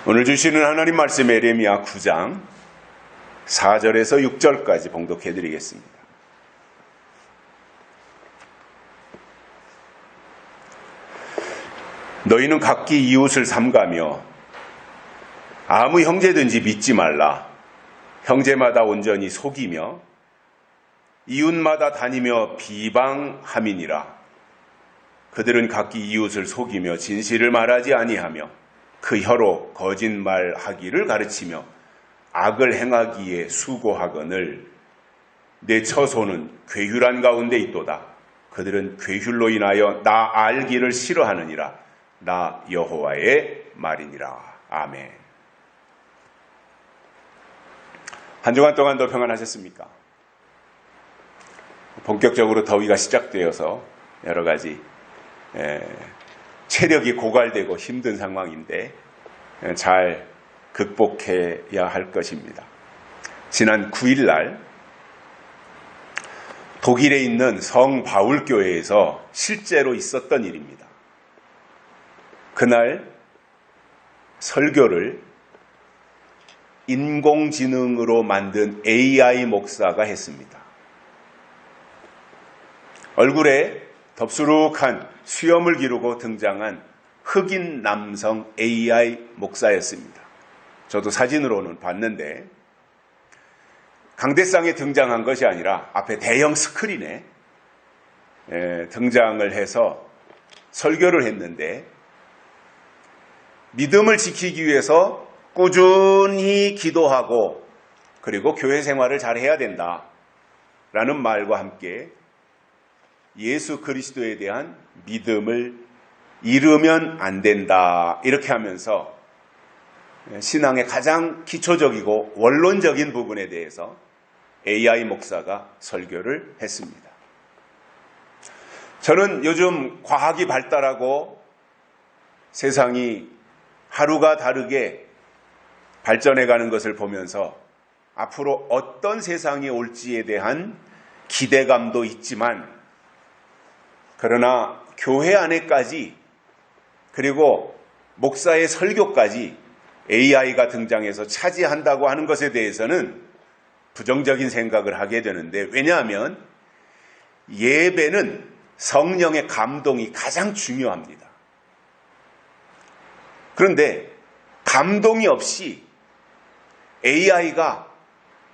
오늘 주시는 하나님 말씀 예레미야 9장 4절에서 6절까지 봉독해 드리겠습니다. 너희는 각기 이웃을 삼가며 아무 형제든지 믿지 말라. 형제마다 온전히 속이며 이웃마다 다니며 비방함이니라. 그들은 각기 이웃을 속이며 진실을 말하지 아니하며 그 혀로 거짓말하기를 가르치며 악을 행하기에 수고하거늘 내 처소는 괴휼한 가운데 있도다. 그들은 괴휼로 인하여 나 알기를 싫어하느니라. 나 여호와의 말이니라. 아멘. 한 주간 동안도 평안하셨습니까? 본격적으로 더위가 시작되어서 여러 가지 체력이 고갈되고 힘든 상황인데 잘 극복해야 할 것입니다. 지난 9일 날 독일에 있는 성 바울교회에서 실제로 있었던 일입니다. 그날 설교를 인공지능으로 만든 AI 목사가 했습니다. 얼굴에 덥수룩한 수염을 기르고 등장한 흑인 남성 AI 목사였습니다. 저도 사진으로는 봤는데 강대상에 등장한 것이 아니라 앞에 대형 스크린에 등장을 해서 설교를 했는데 믿음을 지키기 위해서 꾸준히 기도하고 그리고 교회 생활을 잘 해야 된다라는 말과 함께 예수 그리스도에 대한 믿음을 잃으면 안 된다 이렇게 하면서 신앙의 가장 기초적이고 원론적인 부분에 대해서 AI 목사가 설교를 했습니다. 저는 요즘 과학이 발달하고 세상이 하루가 다르게 발전해가는 것을 보면서 앞으로 어떤 세상이 올지에 대한 기대감도 있지만 그러나 교회 안에까지 그리고 목사의 설교까지 AI가 등장해서 차지한다고 하는 것에 대해서는 부정적인 생각을 하게 되는데 왜냐하면 예배는 성령의 감동이 가장 중요합니다. 그런데 감동이 없이 AI가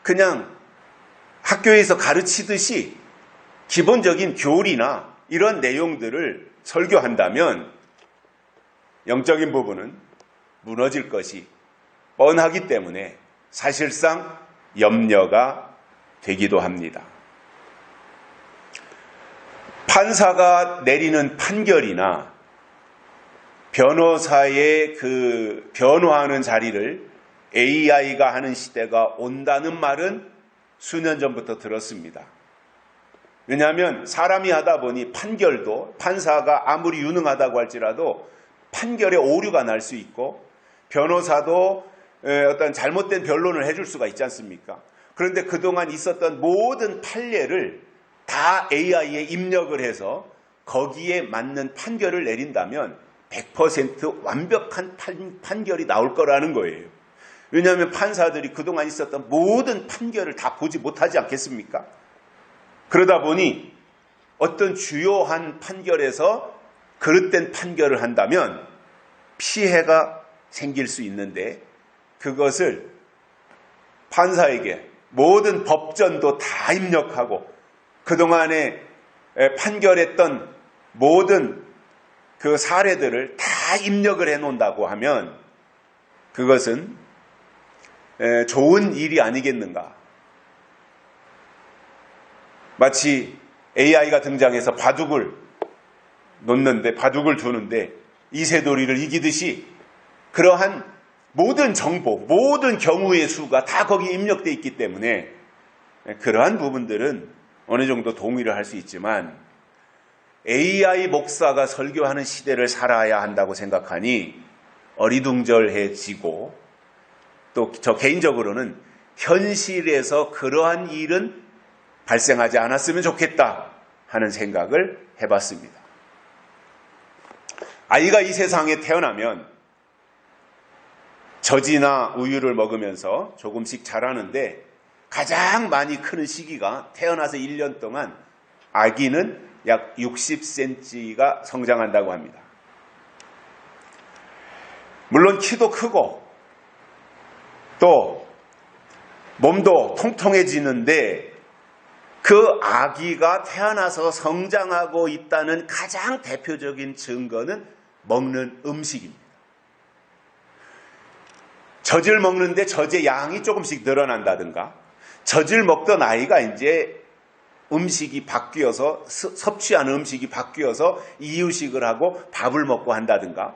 그냥 학교에서 가르치듯이 기본적인 교리나 이런 내용들을 설교한다면 영적인 부분은 무너질 것이 뻔하기 때문에 사실상 염려가 되기도 합니다. 판사가 내리는 판결이나 변호사의 그 변호하는 자리를 AI가 하는 시대가 온다는 말은 수년 전부터 들었습니다. 왜냐하면 사람이 하다 보니 판결도 판사가 아무리 유능하다고 할지라도 판결에 오류가 날 수 있고 변호사도 어떤 잘못된 변론을 해줄 수가 있지 않습니까? 그런데 그동안 있었던 모든 판례를 다 AI에 입력을 해서 거기에 맞는 판결을 내린다면 100% 완벽한 판결이 나올 거라는 거예요. 왜냐하면 판사들이 그동안 있었던 모든 판결을 다 보지 못하지 않겠습니까? 그러다 보니 어떤 주요한 판결에서 그릇된 판결을 한다면 피해가 생길 수 있는데 그것을 판사에게 모든 법전도 다 입력하고 그동안에 판결했던 모든 그 사례들을 다 입력을 해놓는다고 하면 그것은 좋은 일이 아니겠는가. 마치 AI가 등장해서 바둑을 놓는데 바둑을 두는데 이세돌이를 이기듯이 그러한 모든 정보, 모든 경우의 수가 다 거기에 입력되어 있기 때문에 그러한 부분들은 어느 정도 동의를 할 수 있지만 AI 목사가 설교하는 시대를 살아야 한다고 생각하니 어리둥절해지고 또 저 개인적으로는 현실에서 그러한 일은 발생하지 않았으면 좋겠다 하는 생각을 해봤습니다. 아이가 이 세상에 태어나면 젖이나 우유를 먹으면서 조금씩 자라는데 가장 많이 크는 시기가 태어나서 1년 동안 아기는 약 60cm가 성장한다고 합니다. 물론 키도 크고 또 몸도 통통해지는데 그 아기가 태어나서 성장하고 있다는 가장 대표적인 증거는 먹는 음식입니다. 젖을 먹는데 젖의 양이 조금씩 늘어난다든가, 젖을 먹던 아이가 이제 음식이 바뀌어서, 섭취하는 음식이 바뀌어서 이유식을 하고 밥을 먹고 한다든가,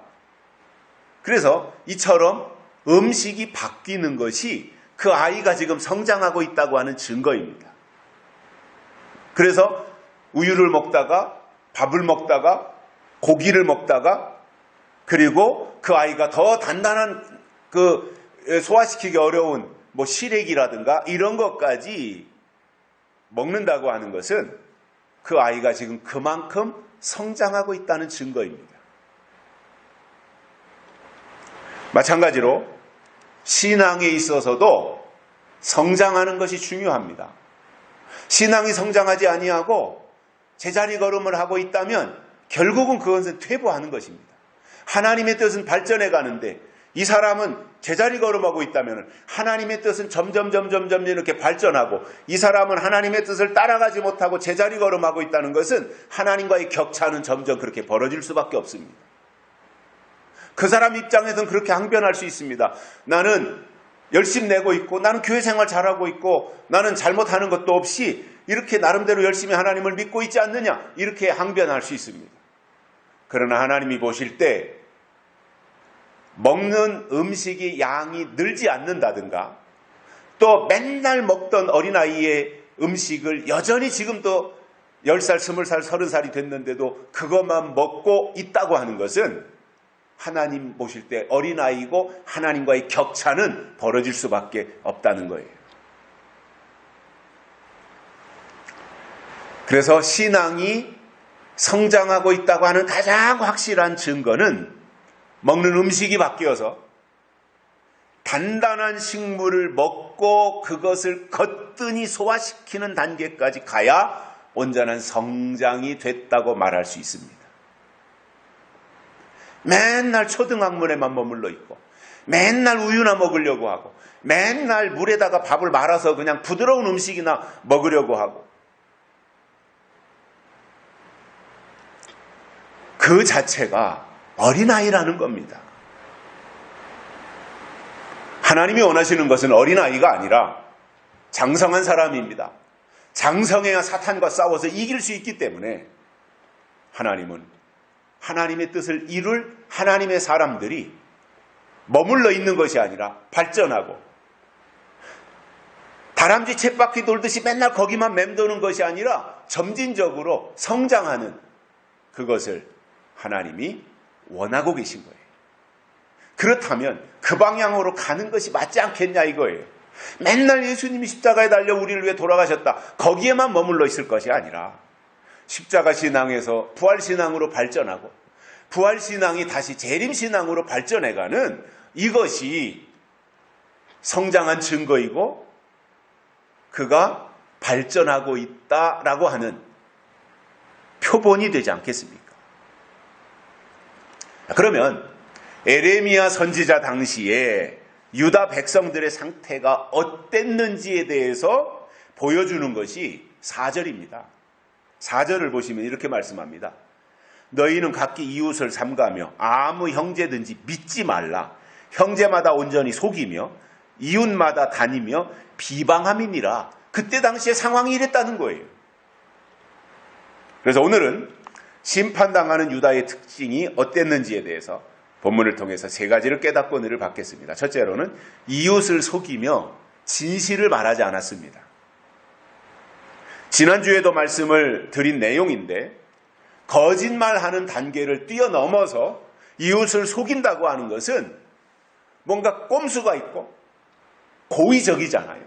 그래서 이처럼 음식이 바뀌는 것이 그 아이가 지금 성장하고 있다고 하는 증거입니다. 그래서 우유를 먹다가 밥을 먹다가 고기를 먹다가 그리고 그 아이가 더 단단한 소화시키기 어려운 시래기라든가 이런 것까지 먹는다고 하는 것은 그 아이가 지금 그만큼 성장하고 있다는 증거입니다. 마찬가지로 신앙에 있어서도 성장하는 것이 중요합니다. 신앙이 성장하지 아니하고 제자리 걸음을 하고 있다면 결국은 그것은 퇴보하는 것입니다. 하나님의 뜻은 발전해 가는데 이 사람은 제자리 걸음하고 있다면 하나님의 뜻은 점점 이렇게 발전하고 이 사람은 하나님의 뜻을 따라가지 못하고 제자리 걸음하고 있다는 것은 하나님과의 격차는 점점 그렇게 벌어질 수밖에 없습니다. 그 사람 입장에서는 그렇게 항변할 수 있습니다. 나는 열심히 내고 있고 나는 교회 생활 잘하고 있고 나는 잘못하는 것도 없이 이렇게 나름대로 열심히 하나님을 믿고 있지 않느냐, 이렇게 항변할 수 있습니다. 그러나 하나님이 보실 때 먹는 음식이 양이 늘지 않는다든가 또 맨날 먹던 어린아이의 음식을 여전히 지금도 10살, 20살, 30살이 됐는데도 그것만 먹고 있다고 하는 것은 하나님 보실 때 어린아이고 하나님과의 격차는 벌어질 수밖에 없다는 거예요. 그래서 신앙이 성장하고 있다고 하는 가장 확실한 증거는 먹는 음식이 바뀌어서 단단한 식물을 먹고 그것을 거뜬히 소화시키는 단계까지 가야 온전한 성장이 됐다고 말할 수 있습니다. 맨날 초등학문에만 머물러 있고 맨날 우유나 먹으려고 하고 맨날 물에다가 밥을 말아서 그냥 부드러운 음식이나 먹으려고 하고 그 자체가 어린아이라는 겁니다. 하나님이 원하시는 것은 어린아이가 아니라 장성한 사람입니다. 장성해야 사탄과 싸워서 이길 수 있기 때문에 하나님은 하나님의 뜻을 이룰 하나님의 사람들이 머물러 있는 것이 아니라 발전하고 다람쥐 쳇바퀴 돌듯이 맨날 거기만 맴도는 것이 아니라 점진적으로 성장하는 그것을 하나님이 원하고 계신 거예요. 그렇다면 그 방향으로 가는 것이 맞지 않겠냐 이거예요. 맨날 예수님이 십자가에 달려 우리를 위해 돌아가셨다, 거기에만 머물러 있을 것이 아니라 십자가 신앙에서 부활신앙으로 발전하고 부활신앙이 다시 재림신앙으로 발전해가는 이것이 성장한 증거이고 그가 발전하고 있다라고 하는 표본이 되지 않겠습니까? 그러면 에레미야 선지자 당시에 유다 백성들의 상태가 어땠는지에 대해서 보여주는 것이 4절입니다. 4절을 보시면 이렇게 말씀합니다. 너희는 각기 이웃을 삼가며 아무 형제든지 믿지 말라. 형제마다 온전히 속이며 이웃마다 다니며 비방함이니라. 그때 당시에 상황이 이랬다는 거예요. 그래서 오늘은 심판당하는 유다의 특징이 어땠는지에 대해서 본문을 통해서 3가지를 깨닫고 은혜를 받겠습니다. 첫째로는 이웃을 속이며 진실을 말하지 않았습니다. 지난주에도 말씀을 드린 내용인데 거짓말하는 단계를 뛰어넘어서 이웃을 속인다고 하는 것은 뭔가 꼼수가 있고 고의적이잖아요.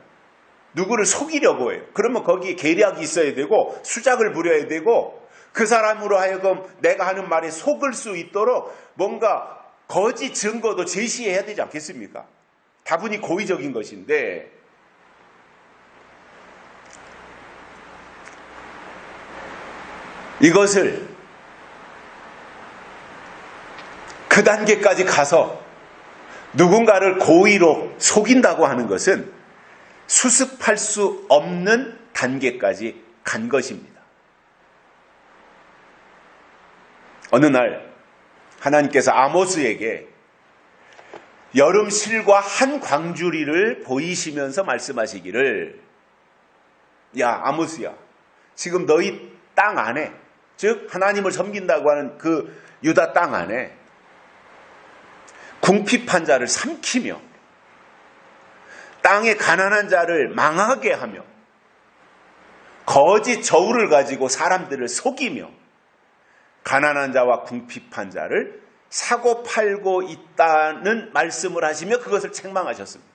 누구를 속이려고 해요. 그러면 거기에 계략이 있어야 되고 수작을 부려야 되고 그 사람으로 하여금 내가 하는 말에 속을 수 있도록 뭔가 거짓 증거도 제시해야 되지 않겠습니까? 다분히 고의적인 것인데 이것을 그 단계까지 가서 누군가를 고의로 속인다고 하는 것은 수습할 수 없는 단계까지 간 것입니다. 어느 날 하나님께서 아모스에게 여름 실과 한 광주리를 보이시면서 말씀하시기를, 야 아모스야, 지금 너희 땅 안에, 즉 하나님을 섬긴다고 하는 그 유다 땅 안에 궁핍한 자를 삼키며 땅의 가난한 자를 망하게 하며 거짓 저울을 가지고 사람들을 속이며 가난한 자와 궁핍한 자를 사고 팔고 있다는 말씀을 하시며 그것을 책망하셨습니다.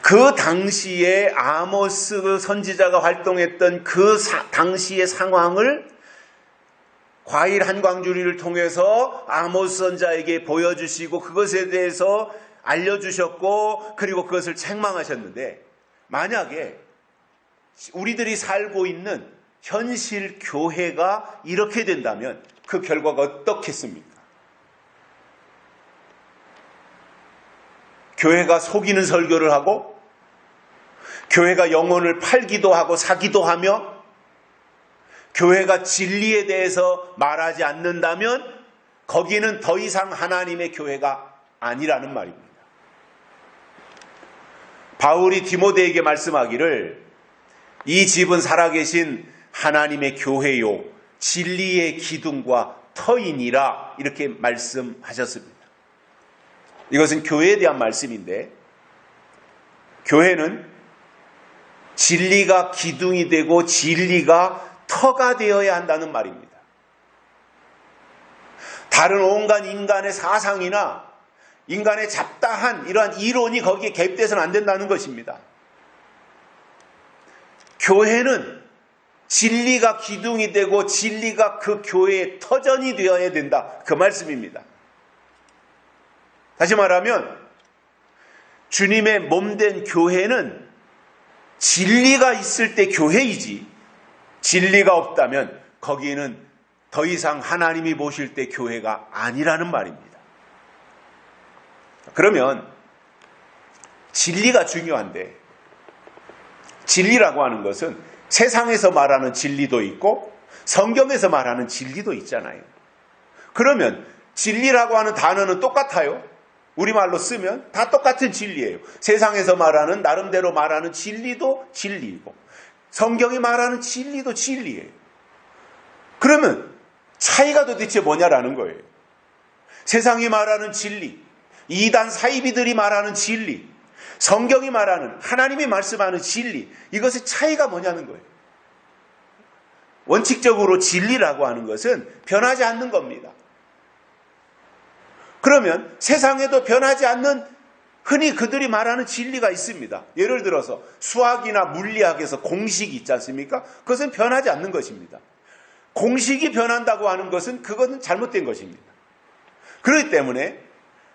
그 당시에 아모스 선지자가 활동했던 그 당시의 상황을 과일 한 광주리를 통해서 아모스 선지자에게 보여주시고 그것에 대해서 알려주셨고 그리고 그것을 책망하셨는데, 만약에 우리들이 살고 있는 현실 교회가 이렇게 된다면 그 결과가 어떻겠습니까? 교회가 속이는 설교를 하고 교회가 영혼을 팔기도 하고 사기도 하며 교회가 진리에 대해서 말하지 않는다면 거기는 더 이상 하나님의 교회가 아니라는 말입니다. 바울이 디모데에게 말씀하기를 이 집은 살아계신 하나님의 교회요 진리의 기둥과 터이니라 이렇게 말씀하셨습니다. 이것은 교회에 대한 말씀인데, 교회는 진리가 기둥이 되고 진리가 터가 되어야 한다는 말입니다. 다른 온갖 인간의 사상이나 인간의 잡다한 이러한 이론이 거기에 개입돼서는 안 된다는 것입니다. 교회는 진리가 기둥이 되고 진리가 그 교회의 터전이 되어야 된다, 그 말씀입니다. 다시 말하면 주님의 몸된 교회는 진리가 있을 때 교회이지, 진리가 없다면 거기는 더 이상 하나님이 보실 때 교회가 아니라는 말입니다. 그러면 진리가 중요한데, 진리라고 하는 것은 세상에서 말하는 진리도 있고 성경에서 말하는 진리도 있잖아요. 그러면 진리라고 하는 단어는 똑같아요. 우리말로 쓰면 다 똑같은 진리예요. 세상에서 말하는 나름대로 말하는 진리도 진리이고 성경이 말하는 진리도 진리예요. 그러면 차이가 도대체 뭐냐라는 거예요. 세상이 말하는 진리, 이단 사이비들이 말하는 진리, 성경이 말하는, 하나님이 말씀하는 진리, 이것의 차이가 뭐냐는 거예요. 원칙적으로 진리라고 하는 것은 변하지 않는 겁니다. 그러면 세상에도 변하지 않는 흔히 그들이 말하는 진리가 있습니다. 예를 들어서 수학이나 물리학에서 공식이 있지 않습니까? 그것은 변하지 않는 것입니다. 공식이 변한다고 하는 것은 그것은 잘못된 것입니다. 그렇기 때문에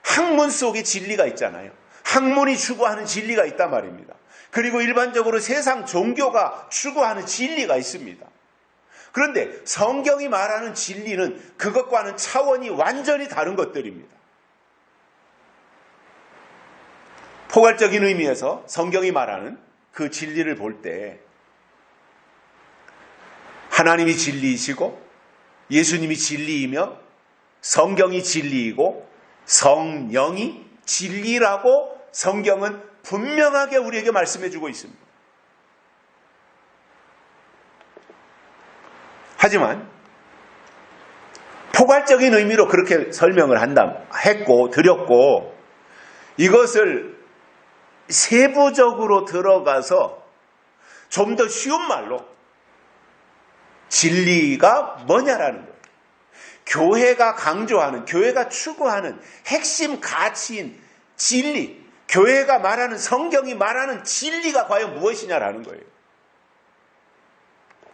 학문 속에 진리가 있잖아요. 학문이 추구하는 진리가 있단 말입니다. 그리고 일반적으로 세상 종교가 추구하는 진리가 있습니다. 그런데 성경이 말하는 진리는 그것과는 차원이 완전히 다른 것들입니다. 포괄적인 의미에서 성경이 말하는 그 진리를 볼 때 하나님이 진리이시고 예수님이 진리이며 성경이 진리이고 성령이 진리라고 성경은 분명하게 우리에게 말씀해 주고 있습니다. 하지만 포괄적인 의미로 그렇게 설명을 드렸고 이것을 세부적으로 들어가서 좀 더 쉬운 말로 진리가 뭐냐라는 거예요. 교회가 강조하는, 교회가 추구하는 핵심 가치인 진리, 교회가 말하는, 성경이 말하는 진리가 과연 무엇이냐라는 거예요.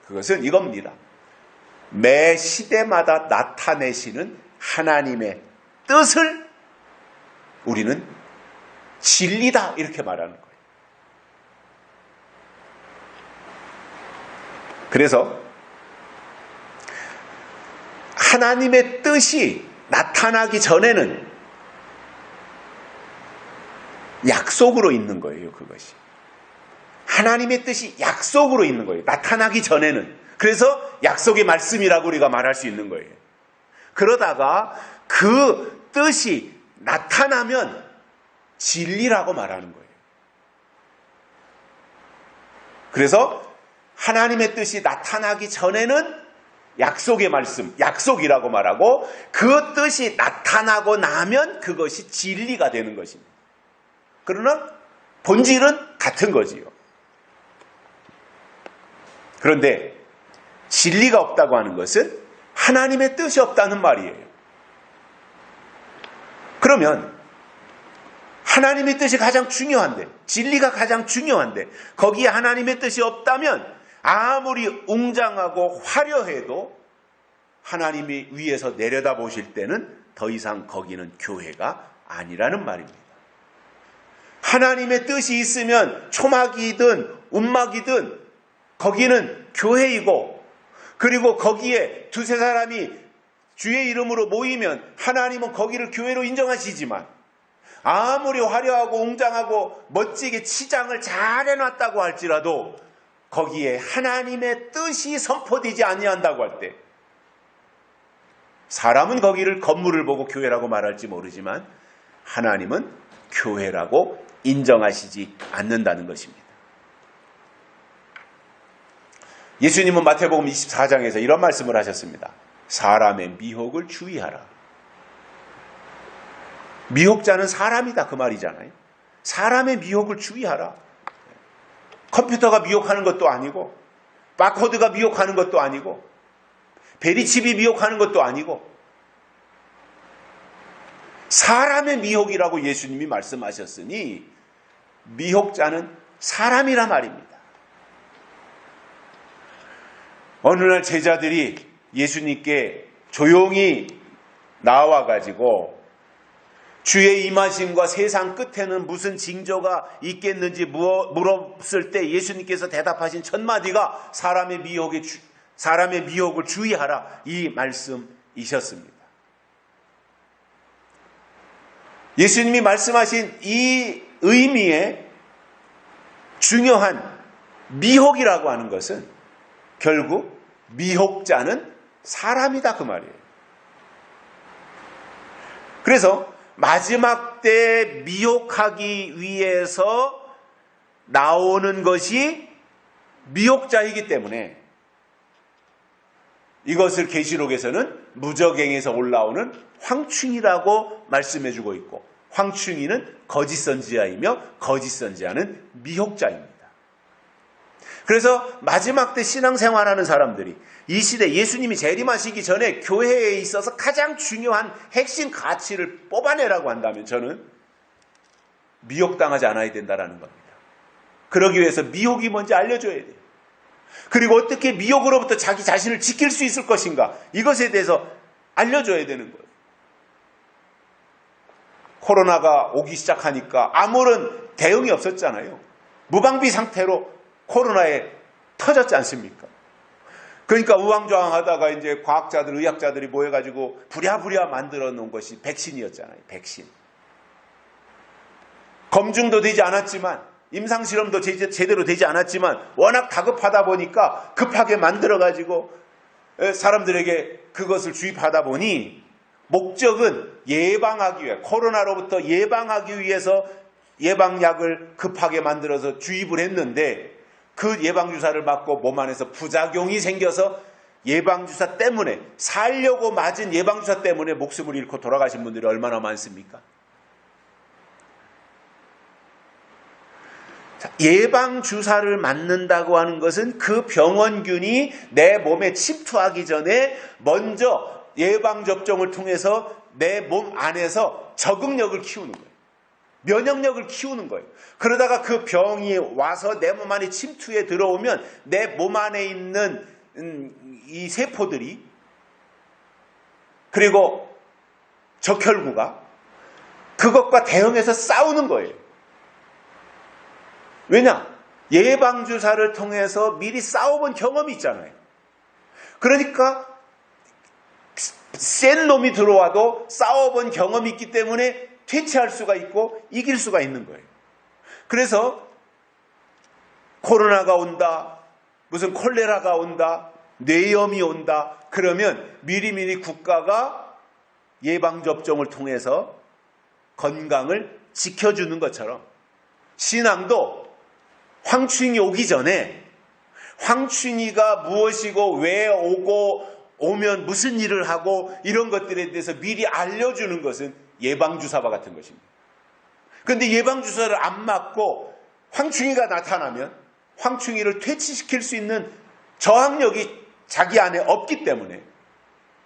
그것은 이겁니다. 매 시대마다 나타내시는 하나님의 뜻을 우리는 진리다 이렇게 말하는 거예요. 그래서 하나님의 뜻이 나타나기 전에는 약속으로 있는 거예요. 그것이 하나님의 뜻이 약속으로 있는 거예요. 나타나기 전에는. 그래서 약속의 말씀이라고 우리가 말할 수 있는 거예요. 그러다가 그 뜻이 나타나면 진리라고 말하는 거예요. 그래서 하나님의 뜻이 나타나기 전에는 약속의 말씀, 약속이라고 말하고 그 뜻이 나타나고 나면 그것이 진리가 되는 것입니다. 그러나 본질은 같은 거지요. 그런데 진리가 없다고 하는 것은 하나님의 뜻이 없다는 말이에요. 그러면 하나님의 뜻이 가장 중요한데, 진리가 가장 중요한데 거기에 하나님의 뜻이 없다면 아무리 웅장하고 화려해도 하나님이 위에서 내려다보실 때는 더 이상 거기는 교회가 아니라는 말입니다. 하나님의 뜻이 있으면 초막이든 움막이든 거기는 교회이고, 그리고 거기에 두세 사람이 주의 이름으로 모이면 하나님은 거기를 교회로 인정하시지만 아무리 화려하고 웅장하고 멋지게 치장을 잘 해놨다고 할지라도 거기에 하나님의 뜻이 선포되지 아니한다고 할 때 사람은 거기를 건물을 보고 교회라고 말할지 모르지만 하나님은 교회라고 인정하시지 않는다는 것입니다. 예수님은 마태복음 24장에서 이런 말씀을 하셨습니다. 사람의 미혹을 주의하라. 미혹자는 사람이다 그 말이잖아요. 사람의 미혹을 주의하라. 컴퓨터가 미혹하는 것도 아니고 바코드가 미혹하는 것도 아니고 베리칩이 미혹하는 것도 아니고 사람의 미혹이라고 예수님이 말씀하셨으니 미혹자는 사람이라 말입니다. 어느 날 제자들이 예수님께 조용히 나와가지고 주의 임하심과 세상 끝에는 무슨 징조가 있겠는지 물었을 때 예수님께서 대답하신 첫 마디가 사람의 미혹을 주의하라 이 말씀이셨습니다. 예수님이 말씀하신 이 의미의 중요한 미혹이라고 하는 것은 결국 미혹자는 사람이다 그 말이에요. 그래서 마지막 때 미혹하기 위해서 나오는 것이 미혹자이기 때문에 이것을 계시록에서는 무저갱에서 올라오는 황충이라고 말씀해주고 있고 황충이는 거짓 선지자이며 거짓 선지자는 미혹자입니다. 그래서 마지막 때 신앙생활하는 사람들이 이 시대 예수님이 재림하시기 전에 교회에 있어서 가장 중요한 핵심 가치를 뽑아내라고 한다면 저는 미혹당하지 않아야 된다는 겁니다. 그러기 위해서 미혹이 뭔지 알려줘야 돼요. 그리고 어떻게 미혹으로부터 자기 자신을 지킬 수 있을 것인가 이것에 대해서 알려줘야 되는 거예요. 코로나가 오기 시작하니까 아무런 대응이 없었잖아요. 무방비 상태로 코로나에 터졌지 않습니까? 그러니까 우왕좌왕하다가 이제 과학자들, 의학자들이 모여가지고 부랴부랴 만들어 놓은 것이 백신이었잖아요. 백신. 검증도 되지 않았지만, 임상실험도 제대로 되지 않았지만, 워낙 다급하다 보니까 급하게 만들어가지고 사람들에게 그것을 주입하다 보니 목적은 예방하기 위해, 코로나로부터 예방하기 위해서 예방약을 급하게 만들어서 주입을 했는데 그 예방주사를 맞고 몸 안에서 부작용이 생겨서 예방주사 때문에 살려고 맞은 예방주사 때문에 목숨을 잃고 돌아가신 분들이 얼마나 많습니까? 예방주사를 맞는다고 하는 것은 그 병원균이 내 몸에 침투하기 전에 먼저 예방접종을 통해서 내 몸 안에서 적응력을 키우는 거예요. 면역력을 키우는 거예요. 그러다가 그 병이 와서 내 몸 안에 침투해 들어오면 내 몸 안에 있는 이 세포들이 그리고 적혈구가 그것과 대응해서 싸우는 거예요. 왜냐? 예방주사를 통해서 미리 싸워본 경험이 있잖아요. 그러니까 센 놈이 들어와도 싸워본 경험이 있기 때문에 퇴치할 수가 있고 이길 수가 있는 거예요. 그래서 코로나가 온다, 무슨 콜레라가 온다, 뇌염이 온다, 그러면 미리미리 국가가 예방접종을 통해서 건강을 지켜주는 것처럼 신앙도 황충이 오기 전에 황충이가 무엇이고 왜 오면 무슨 일을 하고 이런 것들에 대해서 미리 알려주는 것은 예방주사와 같은 것입니다. 그런데 예방주사를 안 맞고 황충이가 나타나면 황충이를 퇴치시킬 수 있는 저항력이 자기 안에 없기 때문에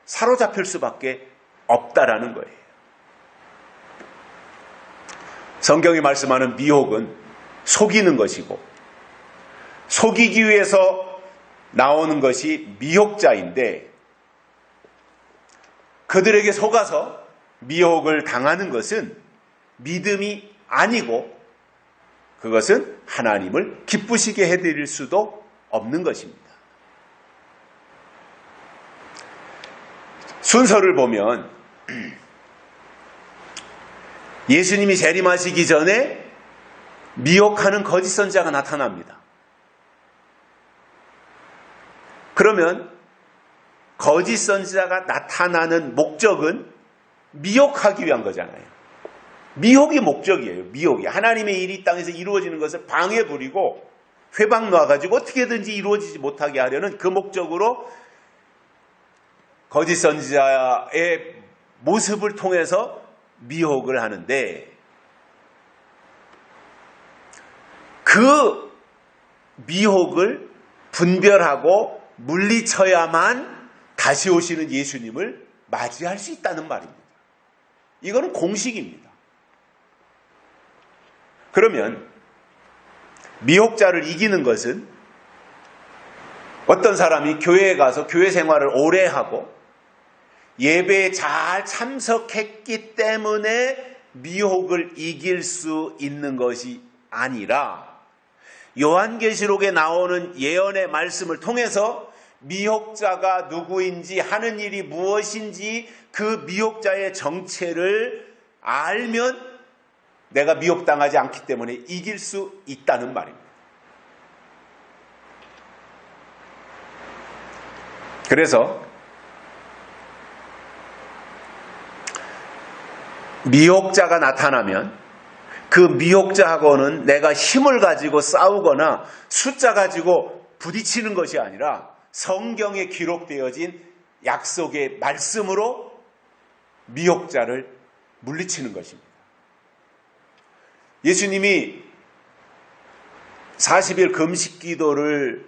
사로잡힐 수밖에 없다라는 거예요. 성경이 말씀하는 미혹은 속이는 것이고 속이기 위해서 나오는 것이 미혹자인데 그들에게 속아서 미혹을 당하는 것은 믿음이 아니고 그것은 하나님을 기쁘시게 해드릴 수도 없는 것입니다. 순서를 보면 예수님이 재림하시기 전에 미혹하는 거짓 선지자가 나타납니다. 그러면 거짓 선지자가 나타나는 목적은 미혹하기 위한 거잖아요. 미혹이 목적이에요. 미혹이. 하나님의 일이 땅에서 이루어지는 것을 방해 부리고 회방 놔가지고 어떻게든지 이루어지지 못하게 하려는 그 목적으로 거짓 선지자의 모습을 통해서 미혹을 하는데 그 미혹을 분별하고 물리쳐야만 다시 오시는 예수님을 맞이할 수 있다는 말입니다. 이거는 공식입니다. 그러면 미혹자를 이기는 것은 어떤 사람이 교회에 가서 교회 생활을 오래 하고 예배에 잘 참석했기 때문에 미혹을 이길 수 있는 것이 아니라 요한계시록에 나오는 예언의 말씀을 통해서 미혹자가 누구인지 하는 일이 무엇인지 그 미혹자의 정체를 알면 내가 미혹당하지 않기 때문에 이길 수 있다는 말입니다. 그래서 미혹자가 나타나면 그 미혹자하고는 내가 힘을 가지고 싸우거나 숫자 가지고 부딪히는 것이 아니라 성경에 기록되어진 약속의 말씀으로 미혹자를 물리치는 것입니다. 예수님이 40일 금식 기도를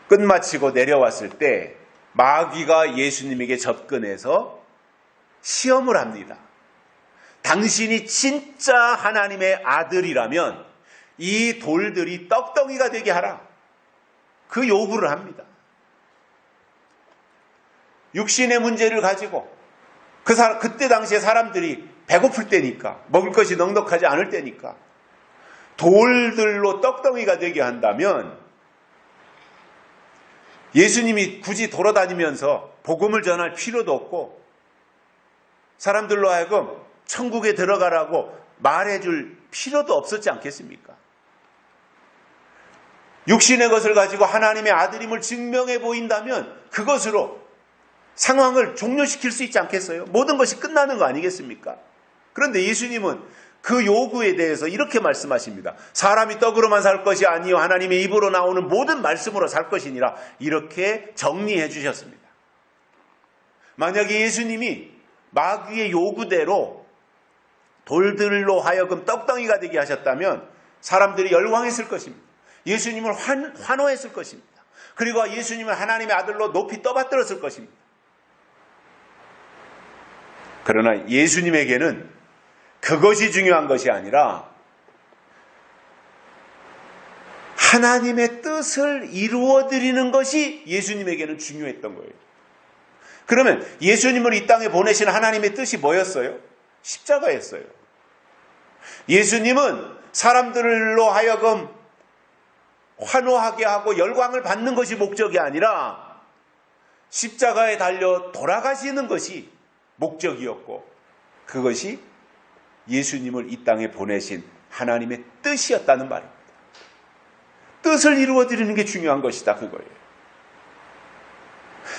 끝마치고 내려왔을 때 마귀가 예수님에게 접근해서 시험을 합니다. 당신이 진짜 하나님의 아들이라면 이 돌들이 떡덩이가 되게 하라. 그 요구를 합니다. 육신의 문제를 가지고 그때 당시에 사람들이 배고플 때니까 먹을 것이 넉넉하지 않을 때니까 돌들로 떡덩이가 되게 한다면 예수님이 굳이 돌아다니면서 복음을 전할 필요도 없고 사람들로 하여금 천국에 들어가라고 말해줄 필요도 없었지 않겠습니까? 육신의 것을 가지고 하나님의 아들임을 증명해 보인다면 그것으로 상황을 종료시킬 수 있지 않겠어요? 모든 것이 끝나는 거 아니겠습니까? 그런데 예수님은 그 요구에 대해서 이렇게 말씀하십니다. 사람이 떡으로만 살 것이 아니요 하나님의 입으로 나오는 모든 말씀으로 살 것이니라. 이렇게 정리해 주셨습니다. 만약에 예수님이 마귀의 요구대로 돌들로 하여금 떡덩이가 되게 하셨다면 사람들이 열광했을 것입니다. 예수님을 환호했을 것입니다. 그리고 예수님을 하나님의 아들로 높이 떠받들었을 것입니다. 그러나 예수님에게는 그것이 중요한 것이 아니라 하나님의 뜻을 이루어드리는 것이 예수님에게는 중요했던 거예요. 그러면 예수님을 이 땅에 보내신 하나님의 뜻이 뭐였어요? 십자가였어요. 예수님은 사람들로 하여금 환호하게 하고 열광을 받는 것이 목적이 아니라 십자가에 달려 돌아가시는 것이 목적이었고, 그것이 예수님을 이 땅에 보내신 하나님의 뜻이었다는 말입니다. 뜻을 이루어드리는 게 중요한 것이다, 그거예요.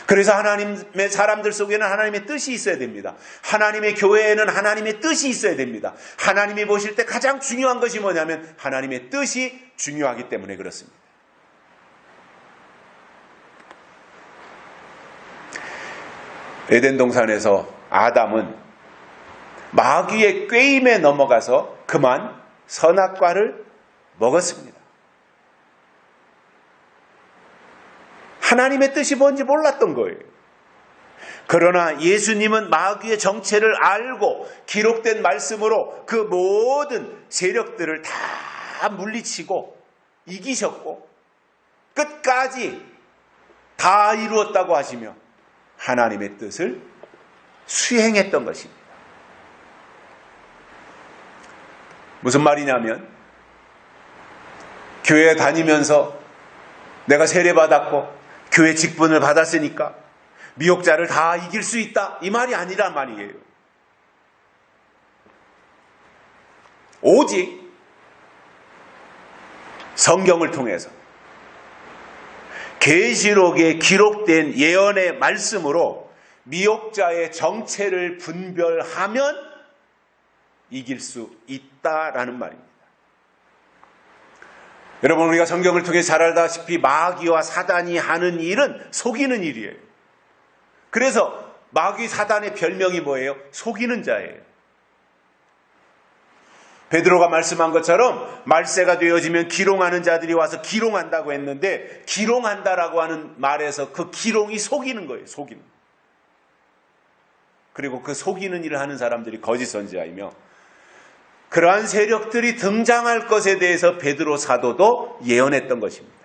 그래서 하나님의 사람들 속에는 하나님의 뜻이 있어야 됩니다. 하나님의 교회에는 하나님의 뜻이 있어야 됩니다. 하나님이 보실 때 가장 중요한 것이 뭐냐면 하나님의 뜻이 중요하기 때문에 그렇습니다. 에덴 동산에서 아담은 마귀의 꾀임에 넘어가서 그만 선악과를 먹었습니다. 하나님의 뜻이 뭔지 몰랐던 거예요. 그러나 예수님은 마귀의 정체를 알고 기록된 말씀으로 그 모든 세력들을 다 물리치고 이기셨고 끝까지 다 이루었다고 하시며 하나님의 뜻을 수행했던 것입니다. 무슨 말이냐면 교회 다니면서 내가 세례받았고 교회 직분을 받았으니까 미혹자를 다 이길 수 있다, 이 말이 아니란 말이에요. 오직 성경을 통해서 계시록에 기록된 예언의 말씀으로 미혹자의 정체를 분별하면 이길 수 있다라는 말입니다. 여러분, 우리가 성경을 통해 잘 알다시피 마귀와 사단이 하는 일은 속이는 일이에요. 그래서 마귀 사단의 별명이 뭐예요? 속이는 자예요. 베드로가 말씀한 것처럼 말세가 되어지면 기롱하는 자들이 와서 기롱한다고 했는데, 기롱한다라고 하는 말에서 그 기롱이 속이는 거예요. 속이는. 그리고 그 속이는 일을 하는 사람들이 거짓 선지자이며, 그러한 세력들이 등장할 것에 대해서 베드로 사도도 예언했던 것입니다.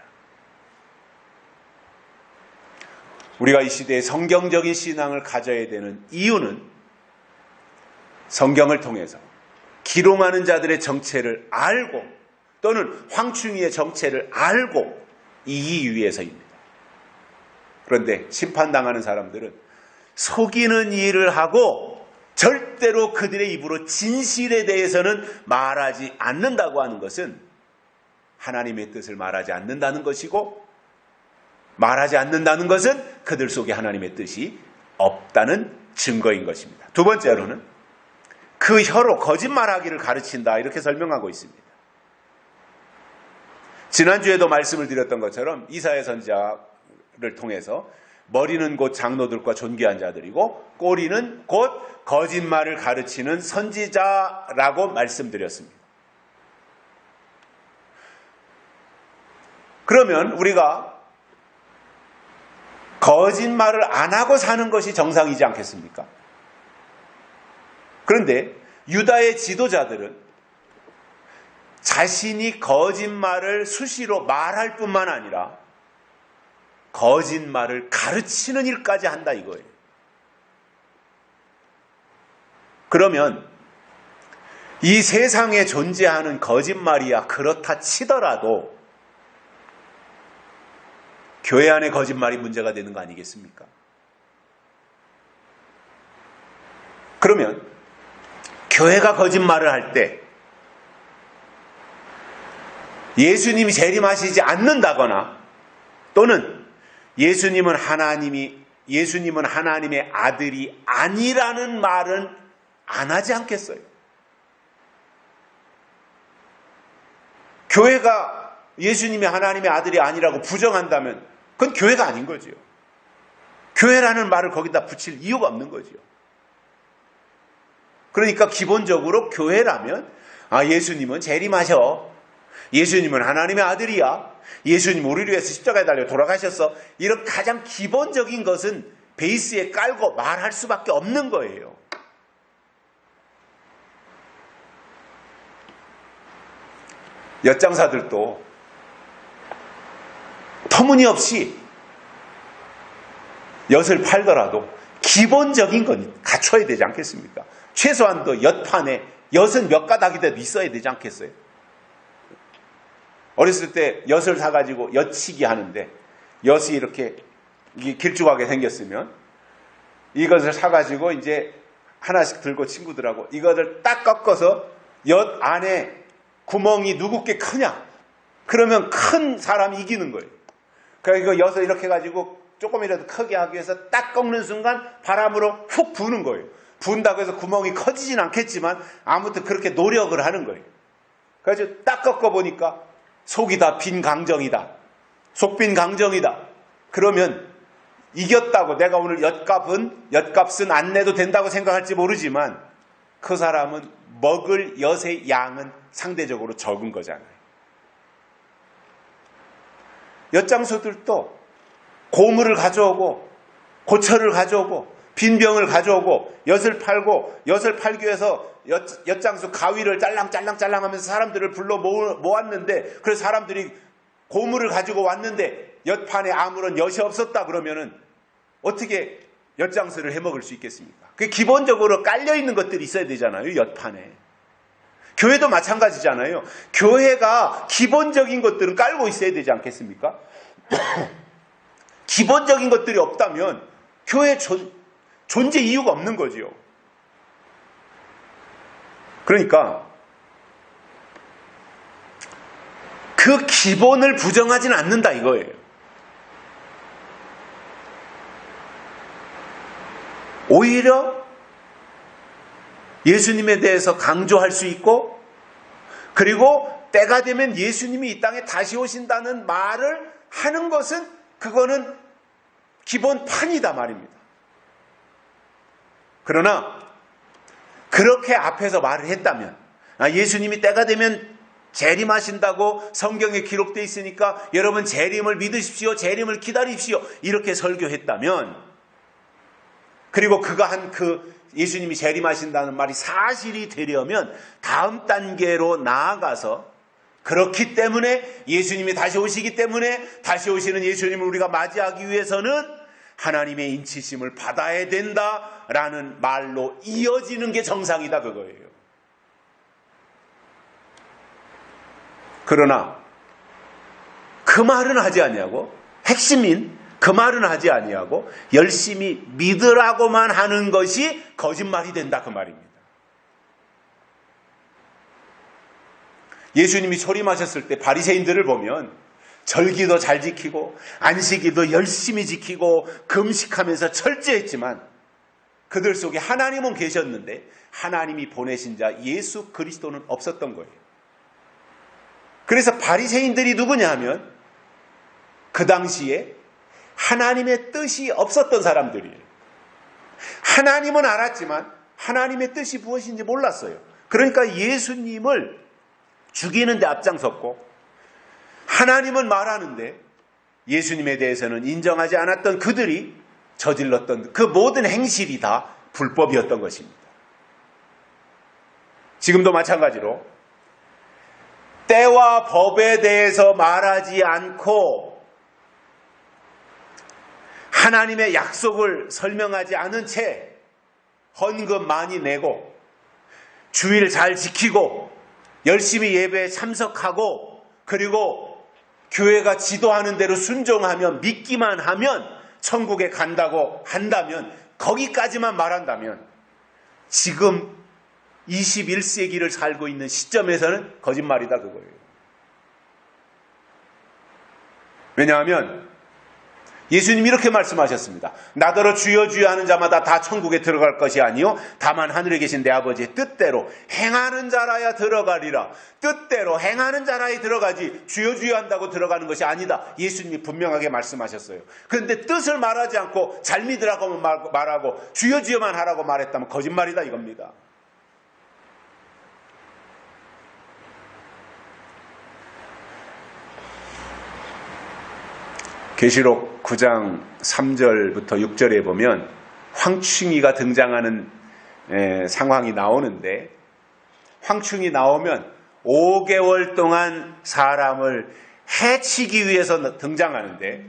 우리가 이 시대에 성경적인 신앙을 가져야 되는 이유는 성경을 통해서 기롱하는 자들의 정체를 알고 또는 황충이의 정체를 알고 이기 위해서입니다. 그런데 심판당하는 사람들은 속이는 일을 하고 절대로 그들의 입으로 진실에 대해서는 말하지 않는다고 하는 것은 하나님의 뜻을 말하지 않는다는 것이고, 말하지 않는다는 것은 그들 속에 하나님의 뜻이 없다는 증거인 것입니다. 두 번째로는 그 혀로 거짓말하기를 가르친다, 이렇게 설명하고 있습니다. 지난주에도 말씀을 드렸던 것처럼 이사야 선지자를 통해서 머리는 곧 장로들과 존귀한 자들이고 꼬리는 곧 거짓말을 가르치는 선지자라고 말씀드렸습니다. 그러면 우리가 거짓말을 안 하고 사는 것이 정상이지 않겠습니까? 그런데 유다의 지도자들은 자신이 거짓말을 수시로 말할 뿐만 아니라 거짓말을 가르치는 일까지 한다, 이거예요. 그러면 이 세상에 존재하는 거짓말이야 그렇다 치더라도 교회 안의 거짓말이 문제가 되는 거 아니겠습니까? 그러면 교회가 거짓말을 할 때 예수님이 재림하시지 않는다거나 또는 예수님은 하나님의 아들이 아니라는 말은 안 하지 않겠어요? 교회가 예수님이 하나님의 아들이 아니라고 부정한다면 그건 교회가 아닌 거지요. 교회라는 말을 거기다 붙일 이유가 없는 거지요. 그러니까 기본적으로 교회라면 예수님은 재림하셔. 예수님은 하나님의 아들이야. 예수님 우리를 위해서 십자가에 달려 돌아가셨어. 이런 가장 기본적인 것은 베이스에 깔고 말할 수밖에 없는 거예요. 엿장사들도 터무니없이 엿을 팔더라도 기본적인 건 갖춰야 되지 않겠습니까? 최소한도 엿판에 엿은 몇 가닥이라도 있어야 되지 않겠어요? 어렸을 때 엿을 사가지고 엿치기 하는데 엿이 이렇게 길쭉하게 생겼으면 이것을 사가지고 이제 하나씩 들고 친구들하고 이것을 딱 꺾어서 엿 안에 구멍이 누구 게 크냐? 그러면 큰 사람이 이기는 거예요. 그러니까 이거 엿을 이렇게 해가지고 조금이라도 크게 하기 위해서 딱 꺾는 순간 바람으로 훅 부는 거예요. 분다고 해서 구멍이 커지진 않겠지만 아무튼 그렇게 노력을 하는 거예요. 그래서 딱 꺾어보니까 속이 다 빈 강정이다. 속빈 강정이다. 그러면 이겼다고 내가 오늘 엿값은 안 내도 된다고 생각할지 모르지만 그 사람은 먹을 엿의 양은 상대적으로 적은 거잖아요. 엿장수들도 고물을 가져오고 고철을 가져오고 빈병을 가져오고 엿을 팔고 엿을 팔기 위해서 엿장수 가위를 짤랑짤랑 하면서 사람들을 불러 모았는데 그래서 사람들이 고물을 가지고 왔는데 엿판에 아무런 엿이 없었다 그러면은 어떻게 엿장수를 해먹을 수 있겠습니까? 그 기본적으로 깔려있는 것들이 있어야 되잖아요. 엿판에. 교회도 마찬가지잖아요. 교회가 기본적인 것들은 깔고 있어야 되지 않겠습니까? 기본적인 것들이 없다면 교회 존재 이유가 없는 거지요. 그러니까 그 기본을 부정하지는 않는다 이거예요. 오히려 예수님에 대해서 강조할 수 있고 그리고 때가 되면 예수님이 이 땅에 다시 오신다는 말을 하는 것은 그거는 기본 판이다 말입니다. 그러나 그렇게 앞에서 말을 했다면 예수님이 때가 되면 재림하신다고 성경에 기록되어 있으니까 여러분 재림을 믿으십시오. 재림을 기다리십시오. 이렇게 설교했다면 그리고 그가 한 그 예수님이 재림하신다는 말이 사실이 되려면 다음 단계로 나아가서 그렇기 때문에 예수님이 다시 오시기 때문에 다시 오시는 예수님을 우리가 맞이하기 위해서는 하나님의 인치심을 받아야 된다라는 말로 이어지는 게 정상이다 그거예요. 그러나 그 말은 하지 아니하고 핵심인 그 말은 하지 아니하고 열심히 믿으라고만 하는 것이 거짓말이 된다 그 말입니다. 예수님이 초림하셨을 때 바리새인들을 보면 절기도 잘 지키고 안식일도 열심히 지키고 금식하면서 철저했지만 그들 속에 하나님은 계셨는데 하나님이 보내신 자 예수 그리스도는 없었던 거예요. 그래서 바리새인들이 누구냐 하면 그 당시에 하나님의 뜻이 없었던 사람들이에요. 하나님은 알았지만 하나님의 뜻이 무엇인지 몰랐어요. 그러니까 예수님을 죽이는 데 앞장섰고 하나님은 말하는데 예수님에 대해서는 인정하지 않았던 그들이 저질렀던 그 모든 행실이 다 불법이었던 것입니다. 지금도 마찬가지로 때와 법에 대해서 말하지 않고 하나님의 약속을 설명하지 않은 채 헌금 많이 내고 주일 잘 지키고 열심히 예배에 참석하고 그리고 교회가 지도하는 대로 순종하면 믿기만 하면 천국에 간다고 한다면 거기까지만 말한다면 지금 21세기를 살고 있는 시점에서는 거짓말이다 그거예요. 왜냐하면 예수님이 이렇게 말씀하셨습니다. 나더러 주여 주여 하는 자마다 다 천국에 들어갈 것이 아니요 다만 하늘에 계신 내 아버지의 뜻대로 행하는 자라야 들어가리라. 뜻대로 행하는 자라야 들어가지 주여 주여 한다고 들어가는 것이 아니다. 예수님이 분명하게 말씀하셨어요. 그런데 뜻을 말하지 않고 잘 믿으라고 말하고 주여 주여만 하라고 말했다면 거짓말이다 이겁니다. 계시록 9장 3절부터 6절에 보면 황충이가 등장하는 상황이 나오는데 황충이 나오면 5개월 동안 사람을 해치기 위해서 등장하는데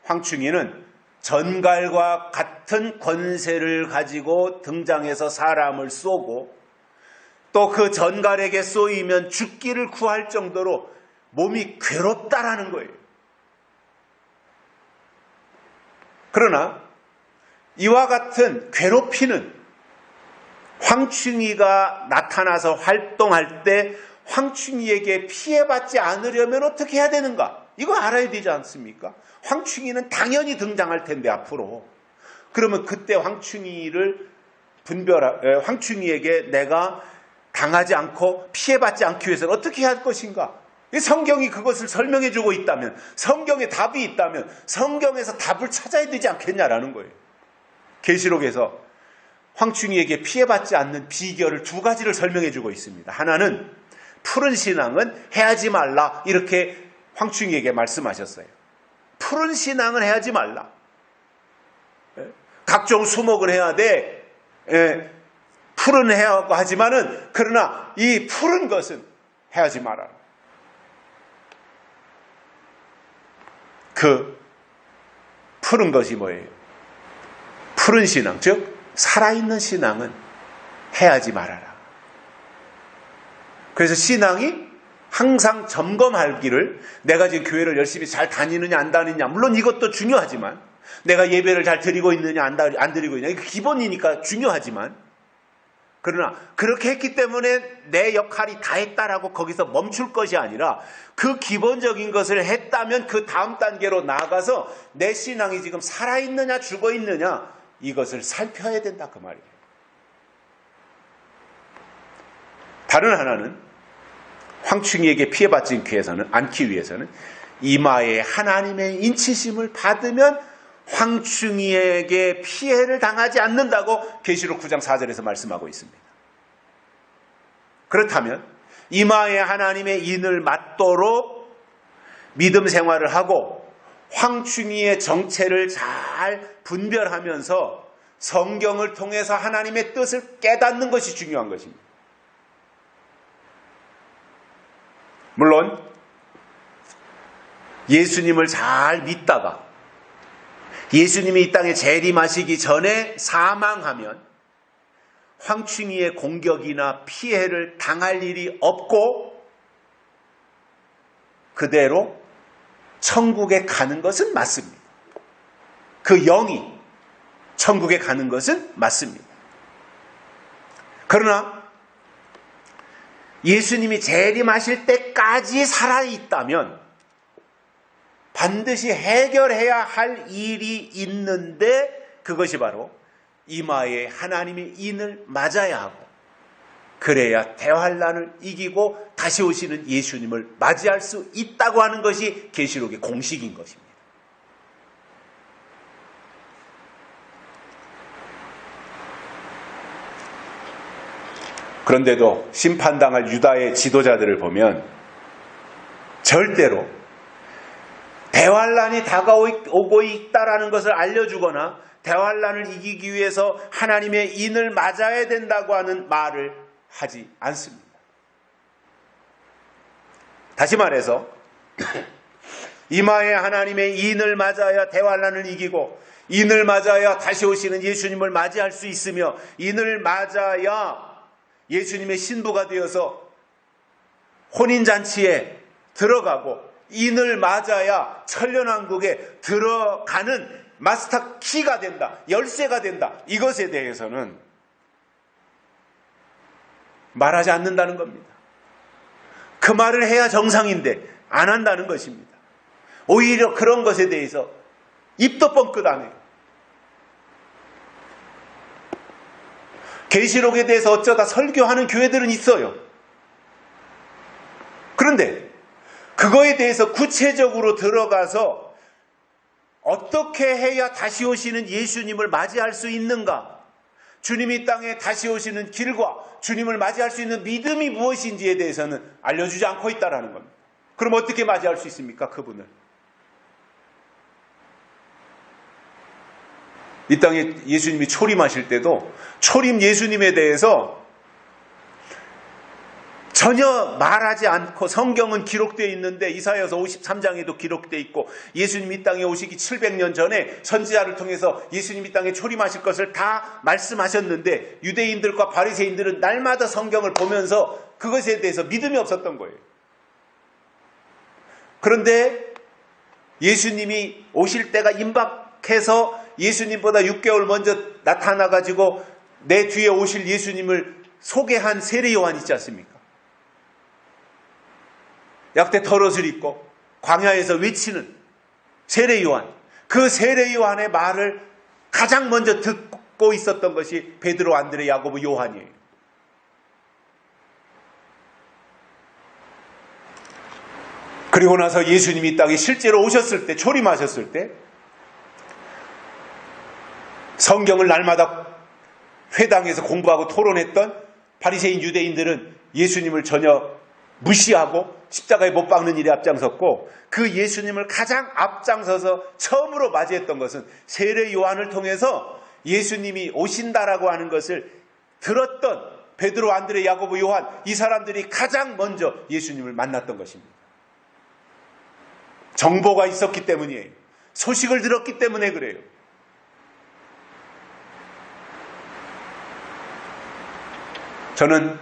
황충이는 전갈과 같은 권세를 가지고 등장해서 사람을 쏘고 또 그 전갈에게 쏘이면 죽기를 구할 정도로 몸이 괴롭다라는 거예요. 그러나 이와 같은 괴롭히는 황충이가 나타나서 활동할 때 황충이에게 피해받지 않으려면 어떻게 해야 되는가? 이거 알아야 되지 않습니까? 황충이는 당연히 등장할 텐데 앞으로. 그러면 그때 황충이에게 내가 당하지 않고 피해받지 않기 위해서는 어떻게 해야 할 것인가? 성경이 그것을 설명해 주고 있다면, 성경에 답이 있다면 성경에서 답을 찾아야 되지 않겠냐라는 거예요. 계시록에서 황충이에게 피해받지 않는 비결을 두 가지를 설명해 주고 있습니다. 하나는 푸른 신앙은 해하지 말라, 이렇게 황충이에게 말씀하셨어요. 푸른 신앙은 해하지 말라. 각종 수목을 해야 돼. 푸른 해하고 하지만은 그러나 이 푸른 것은 해하지 말아라. 그 푸른 것이 뭐예요? 푸른 신앙, 즉 살아있는 신앙은 해하지 말아라. 그래서 신앙이 항상 점검하기를, 내가 지금 교회를 열심히 잘 다니느냐 안 다니느냐, 물론 이것도 중요하지만, 내가 예배를 잘 드리고 있느냐 안 드리고 있느냐, 이거 기본이니까 중요하지만, 그러나 그렇게 했기 때문에 내 역할이 다 했다라고 거기서 멈출 것이 아니라 그 기본적인 것을 했다면 그 다음 단계로 나아가서 내 신앙이 지금 살아있느냐 죽어있느냐 이것을 살펴야 된다, 그 말이에요. 다른 하나는 황충이에게 피해받지 않기 위해서는 이마에 하나님의 인치심을 받으면 황충이에게 피해를 당하지 않는다고 계시록 9장 4절에서 말씀하고 있습니다. 그렇다면 이마에 하나님의 인을 맞도록 믿음 생활을 하고 황충이의 정체를 잘 분별하면서 성경을 통해서 하나님의 뜻을 깨닫는 것이 중요한 것입니다. 물론 예수님을 잘 믿다가 예수님이 이 땅에 재림하시기 전에 사망하면 황충이의 공격이나 피해를 당할 일이 없고 그대로 천국에 가는 것은 맞습니다. 그 영이 천국에 가는 것은 맞습니다. 그러나 예수님이 재림하실 때까지 살아있다면 반드시 해결해야 할 일이 있는데 그것이 바로 이마에 하나님의 인을 맞아야 하고 그래야 대환란을 이기고 다시 오시는 예수님을 맞이할 수 있다고 하는 것이 계시록의 공식인 것입니다. 그런데도 심판당할 유다의 지도자들을 보면 절대로 대환란이 다가오고 있다라는 것을 알려주거나 대환란을 이기기 위해서 하나님의 인을 맞아야 된다고 하는 말을 하지 않습니다. 다시 말해서 이마에 하나님의 인을 맞아야 대환란을 이기고 인을 맞아야 다시 오시는 예수님을 맞이할 수 있으며 인을 맞아야 예수님의 신부가 되어서 혼인잔치에 들어가고 인을 맞아야 천년왕국에 들어가는 마스터 키가 된다, 열쇠가 된다. 이것에 대해서는 말하지 않는다는 겁니다. 그 말을 해야 정상인데 안 한다는 것입니다. 오히려 그런 것에 대해서 입도 뻥끗 안 해요. 계시록에 대해서 어쩌다 설교하는 교회들은 있어요. 그런데 그거에 대해서 구체적으로 들어가서 어떻게 해야 다시 오시는 예수님을 맞이할 수 있는가? 주님이 땅에 다시 오시는 길과 주님을 맞이할 수 있는 믿음이 무엇인지에 대해서는 알려주지 않고 있다는 겁니다. 그럼 어떻게 맞이할 수 있습니까? 그분을. 이 땅에 예수님이 초림하실 때도 초림 예수님에 대해서 전혀 말하지 않고 성경은 기록되어 있는데 이사야서 53장에도 기록되어 있고 예수님이 이 땅에 오시기 700년 전에 선지자를 통해서 예수님이 이 땅에 초림하실 것을 다 말씀하셨는데 유대인들과 바리새인들은 날마다 성경을 보면서 그것에 대해서 믿음이 없었던 거예요. 그런데 예수님이 오실 때가 임박해서 예수님보다 6개월 먼저 나타나가지고 내 뒤에 오실 예수님을 소개한 세례 요한 있지 않습니까? 약대 털옷을 입고 광야에서 외치는 세례 요한. 그 세례 요한의 말을 가장 먼저 듣고 있었던 것이 베드로, 안드레, 야고보, 요한이에요. 그리고 나서 예수님이 이 땅에 실제로 오셨을 때, 초림하셨을 때 성경을 날마다 회당에서 공부하고 토론했던 바리새인 유대인들은 예수님을 전혀 무시하고 십자가에 못 박는 일에 앞장섰고 그 예수님을 가장 앞장서서 처음으로 맞이했던 것은 세례 요한을 통해서 예수님이 오신다라고 하는 것을 들었던 베드로, 안드레, 야고보, 요한, 이 사람들이 가장 먼저 예수님을 만났던 것입니다. 정보가 있었기 때문이에요. 소식을 들었기 때문에 그래요. 저는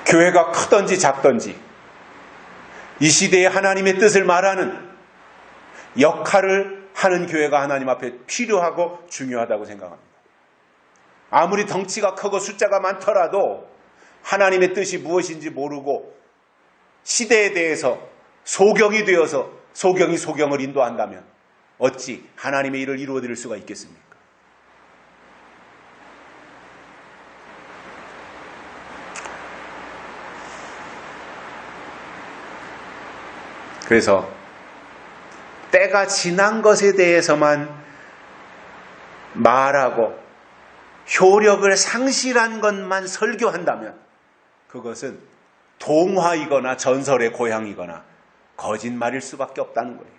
교회가 크든지 작든지 이 시대에 하나님의 뜻을 말하는 역할을 하는 교회가 하나님 앞에 필요하고 중요하다고 생각합니다. 아무리 덩치가 크고 숫자가 많더라도 하나님의 뜻이 무엇인지 모르고 시대에 대해서 소경이 되어서 소경이 소경을 인도한다면 어찌 하나님의 일을 이루어드릴 수가 있겠습니까? 그래서 때가 지난 것에 대해서만 말하고 효력을 상실한 것만 설교한다면 그것은 동화이거나 전설의 고향이거나 거짓말일 수밖에 없다는 거예요.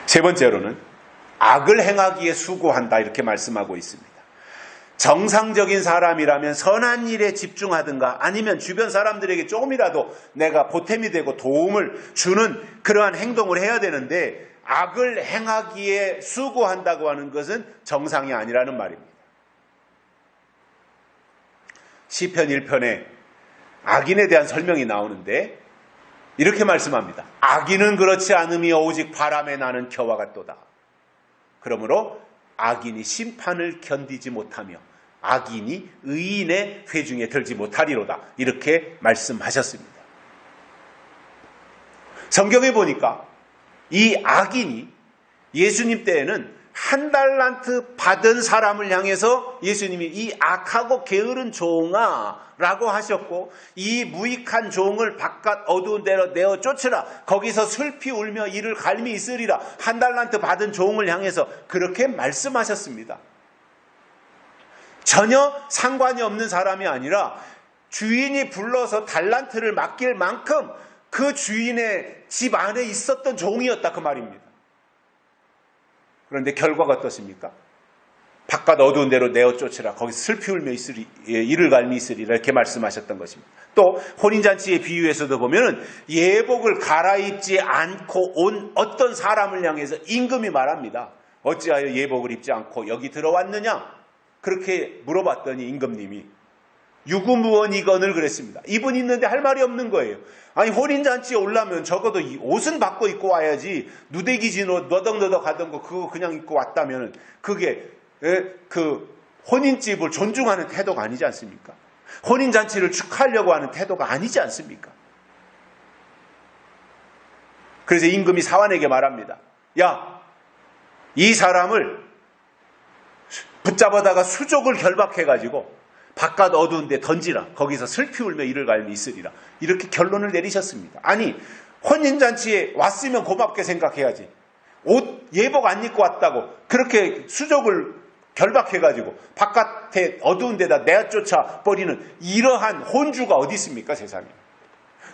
세 번째로는 악을 행하기에 수고한다 이렇게 말씀하고 있습니다. 정상적인 사람이라면 선한 일에 집중하든가 아니면 주변 사람들에게 조금이라도 내가 보탬이 되고 도움을 주는 그러한 행동을 해야 되는데 악을 행하기에 수고한다고 하는 것은 정상이 아니라는 말입니다. 시편 1편에 악인에 대한 설명이 나오는데 이렇게 말씀합니다. 악인은 그렇지 않으며 오직 바람에 나는 겨와 같도다. 그러므로 악인이 심판을 견디지 못하며 악인이 의인의 회중에 들지 못하리로다. 이렇게 말씀하셨습니다. 성경에 보니까 이 악인이 예수님 때에는 1달란트 받은 사람을 향해서 예수님이 이 악하고 게으른 종아 라고 하셨고 이 무익한 종을 바깥 어두운 데로 내어 쫓으라. 거기서 슬피 울며 이를 갈미 있으리라. 1달란트 받은 종을 향해서 그렇게 말씀하셨습니다. 전혀 상관이 없는 사람이 아니라 주인이 불러서 달란트를 맡길 만큼 그 주인의 집 안에 있었던 종이었다 그 말입니다. 그런데 결과가 어떻습니까? 바깥 어두운 데로 내어 쫓으라. 거기서 슬피 울며 있으리, 이를 갈미 있으리라 이렇게 말씀하셨던 것입니다. 또 혼인잔치의 비유에서도 보면 예복을 갈아입지 않고 온 어떤 사람을 향해서 임금이 말합니다. 어찌하여 예복을 입지 않고 여기 들어왔느냐? 그렇게 물어봤더니 임금님이 유구무원이건을 그랬습니다. 입은 있는데 할 말이 없는 거예요. 아니 혼인잔치에 오려면 적어도 이 옷은 바꿔 입고 와야지 누대기진 옷 너덕너덕 하던 거 그거 그냥 입고 왔다면 그게 그 혼인집을 존중하는 태도가 아니지 않습니까? 혼인잔치를 축하하려고 하는 태도가 아니지 않습니까? 그래서 임금이 사환에게 말합니다. 야, 이 사람을 붙잡아다가 수족을 결박해가지고 바깥 어두운 데 던지라. 거기서 슬피 울며 이를 갈미 있으리라. 이렇게 결론을 내리셨습니다. 아니 혼인잔치에 왔으면 고맙게 생각해야지. 옷 예복 안 입고 왔다고 그렇게 수족을 결박해가지고 바깥에 어두운 데다 내쫓아 버리는 이러한 혼주가 어디 있습니까 세상에.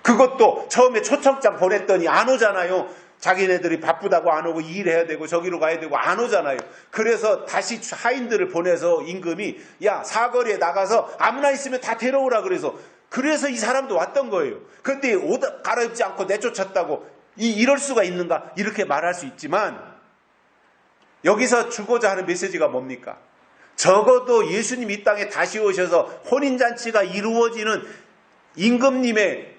그것도 처음에 초청장 보냈더니 안 오잖아요. 자기네들이 바쁘다고 안 오고 일해야 되고 저기로 가야 되고 안 오잖아요. 그래서 다시 하인들을 보내서 임금이 야 사거리에 나가서 아무나 있으면 다 데려오라 그래서 이 사람도 왔던 거예요. 그런데 옷 갈아입지 않고 내쫓았다고 이럴 수가 있는가 이렇게 말할 수 있지만 여기서 주고자 하는 메시지가 뭡니까? 적어도 예수님 이 땅에 다시 오셔서 혼인잔치가 이루어지는 임금님의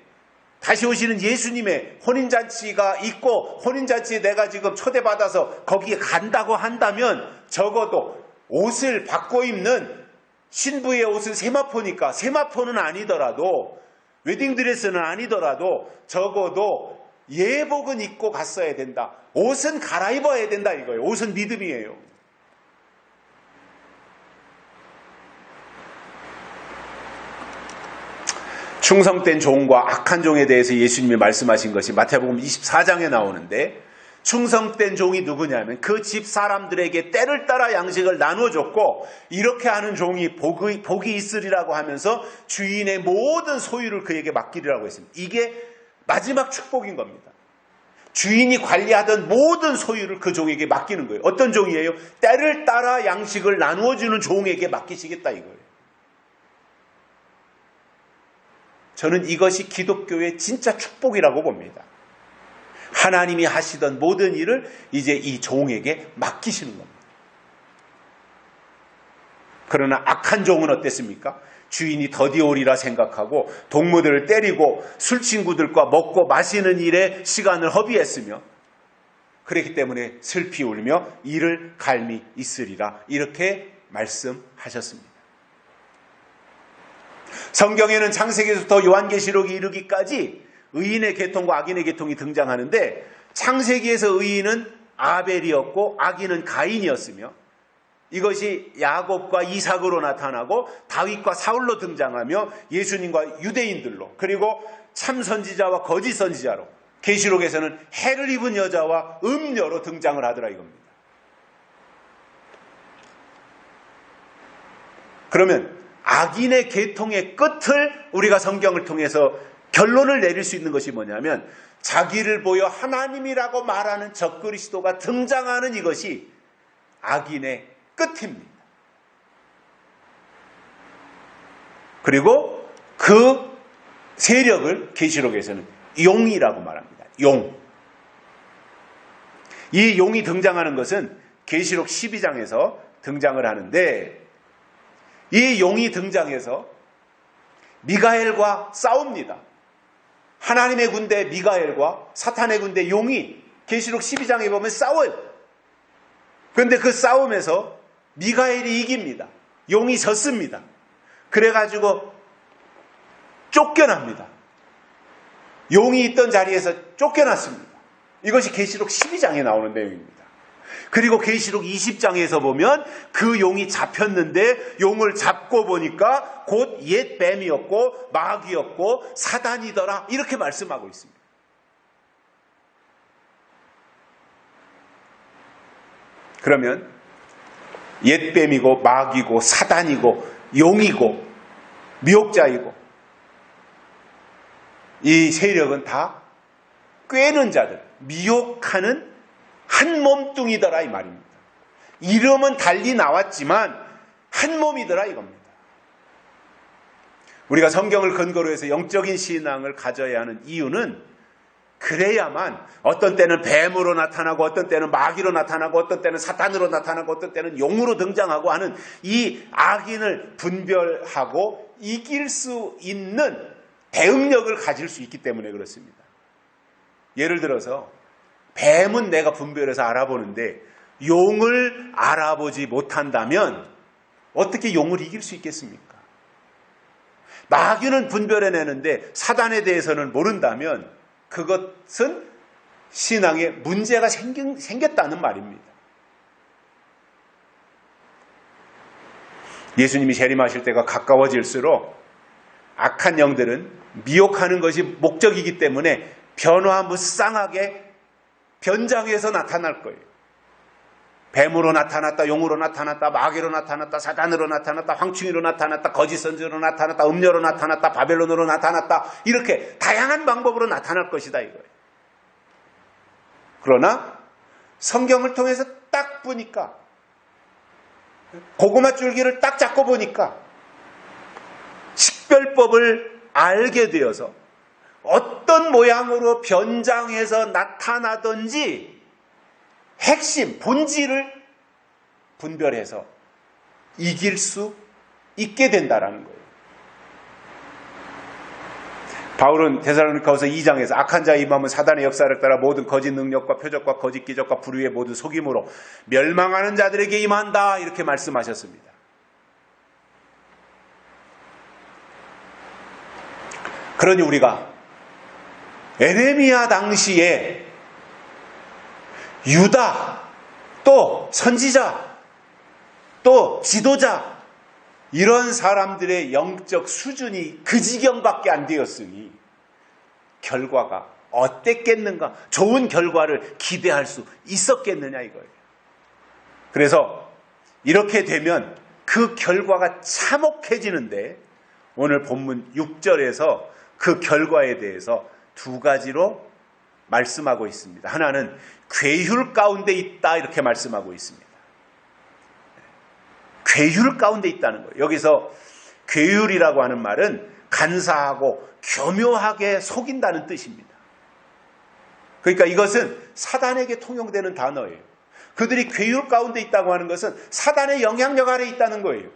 다시 오시는 예수님의 혼인잔치가 있고 혼인잔치에 내가 지금 초대받아서 거기에 간다고 한다면 적어도 옷을 바꿔 입는 신부의 옷은 세마포니까 세마포는 아니더라도 웨딩드레스는 아니더라도 적어도 예복은 입고 갔어야 된다. 옷은 갈아입어야 된다 이거예요. 옷은 믿음이에요. 충성된 종과 악한 종에 대해서 예수님이 말씀하신 것이 마태복음 24장에 나오는데 충성된 종이 누구냐면 그 집 사람들에게 때를 따라 양식을 나눠줬고 이렇게 하는 종이 복이 있으리라고 하면서 주인의 모든 소유를 그에게 맡기리라고 했습니다. 이게 마지막 축복인 겁니다. 주인이 관리하던 모든 소유를 그 종에게 맡기는 거예요. 어떤 종이에요? 때를 따라 양식을 나누어주는 종에게 맡기시겠다 이거예요. 저는 이것이 기독교의 진짜 축복이라고 봅니다. 하나님이 하시던 모든 일을 이제 이 종에게 맡기시는 겁니다. 그러나 악한 종은 어땠습니까? 주인이 더디 오리라 생각하고 동무들을 때리고 술 친구들과 먹고 마시는 일에 시간을 허비했으며 그렇기 때문에 슬피 울며 이를 갈미 있으리라 이렇게 말씀하셨습니다. 성경에는 창세기에서부터 요한계시록에 이르기까지 의인의 계통과 악인의 계통이 등장하는데 창세기에서 의인은 아벨이었고 악인은 가인이었으며 이것이 야곱과 이삭으로 나타나고 다윗과 사울로 등장하며 예수님과 유대인들로 그리고 참 선지자와 거짓 선지자로 계시록에서는 해를 입은 여자와 음녀로 등장을 하더라 이겁니다. 그러면 악인의 계통의 끝을 우리가 성경을 통해서 결론을 내릴 수 있는 것이 뭐냐면 자기를 보여 하나님이라고 말하는 적그리스도가 등장하는 이것이 악인의 끝입니다. 그리고 그 세력을 계시록에서는 용이라고 말합니다. 용. 이 용이 등장하는 것은 계시록 12장에서 등장을 하는데 이 용이 등장해서 미가엘과 싸웁니다. 하나님의 군대 미가엘과 사탄의 군대 용이 계시록 12장에 보면 싸워요. 그런데 그 싸움에서 미가엘이 이깁니다. 용이 졌습니다. 그래가지고 쫓겨납니다. 용이 있던 자리에서 쫓겨났습니다. 이것이 계시록 12장에 나오는 내용입니다. 그리고 계시록 20장에서 보면 그 용이 잡혔는데 용을 잡고 보니까 곧 옛 뱀이었고 마귀였고 사단이더라 이렇게 말씀하고 있습니다. 그러면 옛 뱀이고 마귀고 사단이고 용이고 미혹자이고 이 세력은 다 꿰는 자들, 미혹하는 한 몸뚱이더라 이 말입니다. 이름은 달리 나왔지만 한 몸이더라 이겁니다. 우리가 성경을 근거로 해서 영적인 신앙을 가져야 하는 이유는 그래야만 어떤 때는 뱀으로 나타나고 어떤 때는 마귀로 나타나고 어떤 때는 사탄으로 나타나고 어떤 때는 용으로 등장하고 하는 이 악인을 분별하고 이길 수 있는 대응력을 가질 수 있기 때문에 그렇습니다. 예를 들어서 뱀은 내가 분별해서 알아보는데 용을 알아보지 못한다면 어떻게 용을 이길 수 있겠습니까? 마귀는 분별해내는데 사단에 대해서는 모른다면 그것은 신앙에 문제가 생겼다는 말입니다. 예수님이 재림하실 때가 가까워질수록 악한 영들은 미혹하는 것이 목적이기 때문에 변화무쌍하게 변장해서 나타날 거예요. 뱀으로 나타났다, 용으로 나타났다, 마귀로 나타났다, 사단으로 나타났다, 황충이로 나타났다, 거짓 선지자로 나타났다, 음녀로 나타났다, 바벨론으로 나타났다 이렇게 다양한 방법으로 나타날 것이다 이거예요. 그러나 성경을 통해서 딱 보니까, 고구마 줄기를 딱 잡고 보니까 식별법을 알게 되어서 어떤 모양으로 변장해서 나타나든지 핵심, 본질을 분별해서 이길 수 있게 된다는 거예요. 바울은 데살로니가후서 2장에서 악한 자의 임함은 사단의 역사를 따라 모든 거짓 능력과 표적과 거짓 기적과 불의의 모든 속임으로 멸망하는 자들에게 임한다, 이렇게 말씀하셨습니다. 그러니 우리가 에레미야 당시에 유다, 또 선지자, 또 지도자, 이런 사람들의 영적 수준이 그 지경밖에 안 되었으니 결과가 어땠겠는가, 좋은 결과를 기대할 수 있었겠느냐 이거예요. 그래서 이렇게 되면 그 결과가 참혹해지는데, 오늘 본문 6절에서 그 결과에 대해서 두 가지로 말씀하고 있습니다. 하나는 괴휼 가운데 있다, 이렇게 말씀하고 있습니다. 괴휼 가운데 있다는 거예요. 여기서 괴휼이라고 하는 말은 간사하고 교묘하게 속인다는 뜻입니다. 그러니까 이것은 사단에게 통용되는 단어예요. 그들이 괴휼 가운데 있다고 하는 것은 사단의 영향력 아래에 있다는 거예요.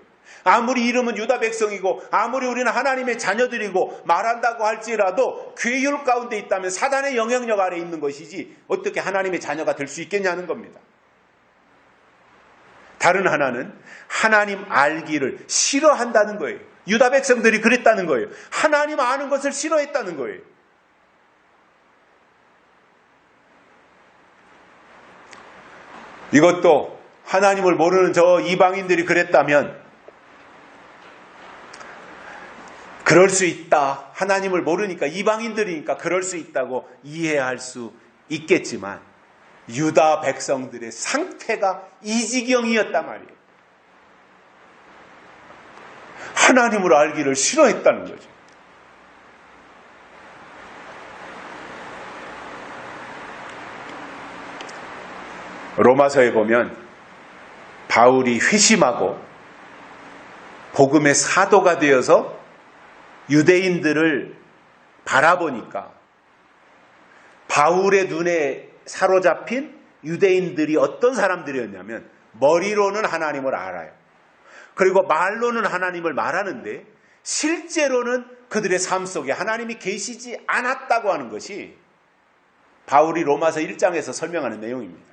아무리 이름은 유다 백성이고 아무리 우리는 하나님의 자녀들이고 말한다고 할지라도 괴휼 가운데 있다면 사단의 영향력 아래에 있는 것이지 어떻게 하나님의 자녀가 될 수 있겠냐는 겁니다. 다른 하나는 하나님 알기를 싫어한다는 거예요. 유다 백성들이 그랬다는 거예요. 하나님 아는 것을 싫어했다는 거예요. 이것도 하나님을 모르는 저 이방인들이 그랬다면 그럴 수 있다. 하나님을 모르니까, 이방인들이니까 그럴 수 있다고 이해할 수 있겠지만 유다 백성들의 상태가 이 지경이었단 말이에요. 하나님을 알기를 싫어했다는 거죠. 로마서에 보면 바울이 회심하고 복음의 사도가 되어서 유대인들을 바라보니까 바울의 눈에 사로잡힌 유대인들이 어떤 사람들이었냐면 머리로는 하나님을 알아요. 그리고 말로는 하나님을 말하는데 실제로는 그들의 삶 속에 하나님이 계시지 않았다고 하는 것이 바울이 로마서 1장에서 설명하는 내용입니다.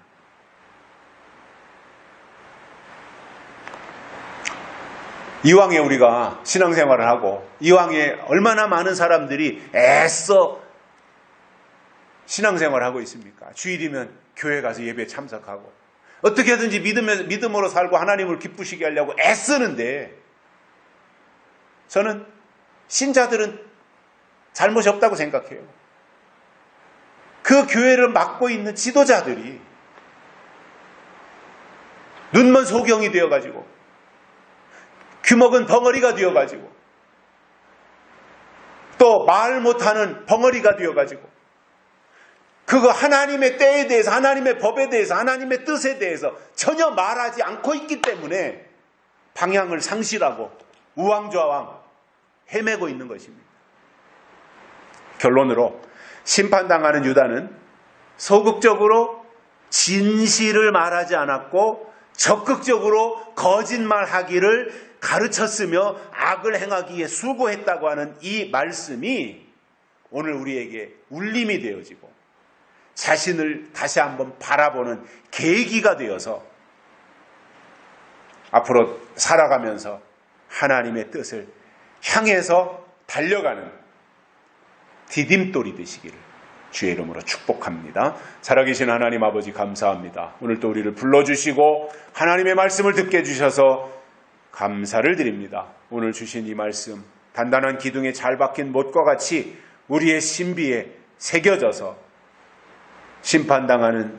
이왕에 우리가 신앙생활을 하고 이왕에 얼마나 많은 사람들이 애써 신앙생활을 하고 있습니까? 주일이면 교회 가서 예배에 참석하고 어떻게든지 믿음으로 살고 하나님을 기쁘시게 하려고 애쓰는데, 저는 신자들은 잘못이 없다고 생각해요. 그 교회를 맡고 있는 지도자들이 눈먼 소경이 되어가지고 귀먹은 벙어리가 되어가지고 또 말 못하는 벙어리가 되어가지고 그거 하나님의 때에 대해서, 하나님의 법에 대해서, 하나님의 뜻에 대해서 전혀 말하지 않고 있기 때문에 방향을 상실하고 우왕좌왕 헤매고 있는 것입니다. 결론으로 심판당하는 유다는 소극적으로 진실을 말하지 않았고 적극적으로 거짓말하기를 가르쳤으며 악을 행하기에 수고했다고 하는 이 말씀이 오늘 우리에게 울림이 되어지고 자신을 다시 한번 바라보는 계기가 되어서 앞으로 살아가면서 하나님의 뜻을 향해서 달려가는 디딤돌이 되시기를 주의 이름으로 축복합니다. 살아계신 하나님 아버지 감사합니다. 오늘 또 우리를 불러주시고 하나님의 말씀을 듣게 해주셔서 감사를 드립니다. 오늘 주신 이 말씀 단단한 기둥에 잘 박힌 못과 같이 우리의 신비에 새겨져서 심판당하는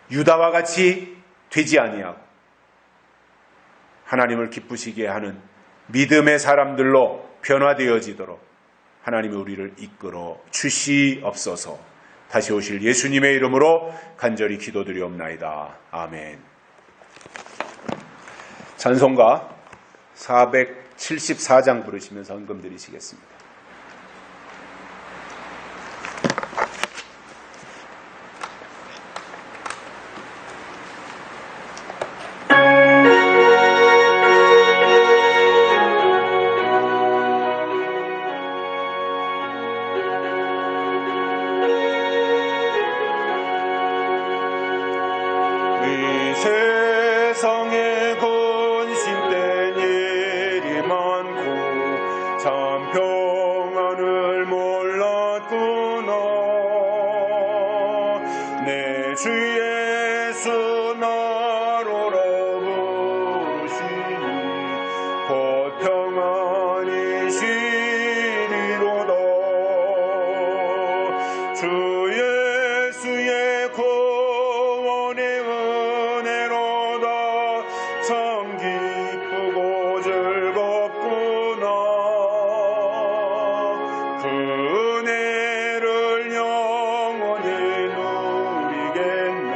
유다와 같이 되지 아니하고 하나님을 기쁘시게 하는 믿음의 사람들로 변화되어지도록 하나님이 우리를 이끌어 주시옵소서. 다시 오실 예수님의 이름으로 간절히 기도드리옵나이다. 아멘. 찬송가 474장 부르시면서 헌금 드리시겠습니다. 세상에 근심된 일이 많고 참 평안을 몰랐구나. 내 주 예수 나로라 부르시니 곧 평안이 시리로다. 주 예수의 구원의 은혜로다. 참 기쁘고 즐겁구나. 그 은혜를 영원히 누리겠네.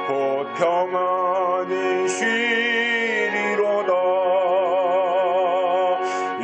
곧 평안히 쉬리로다. 이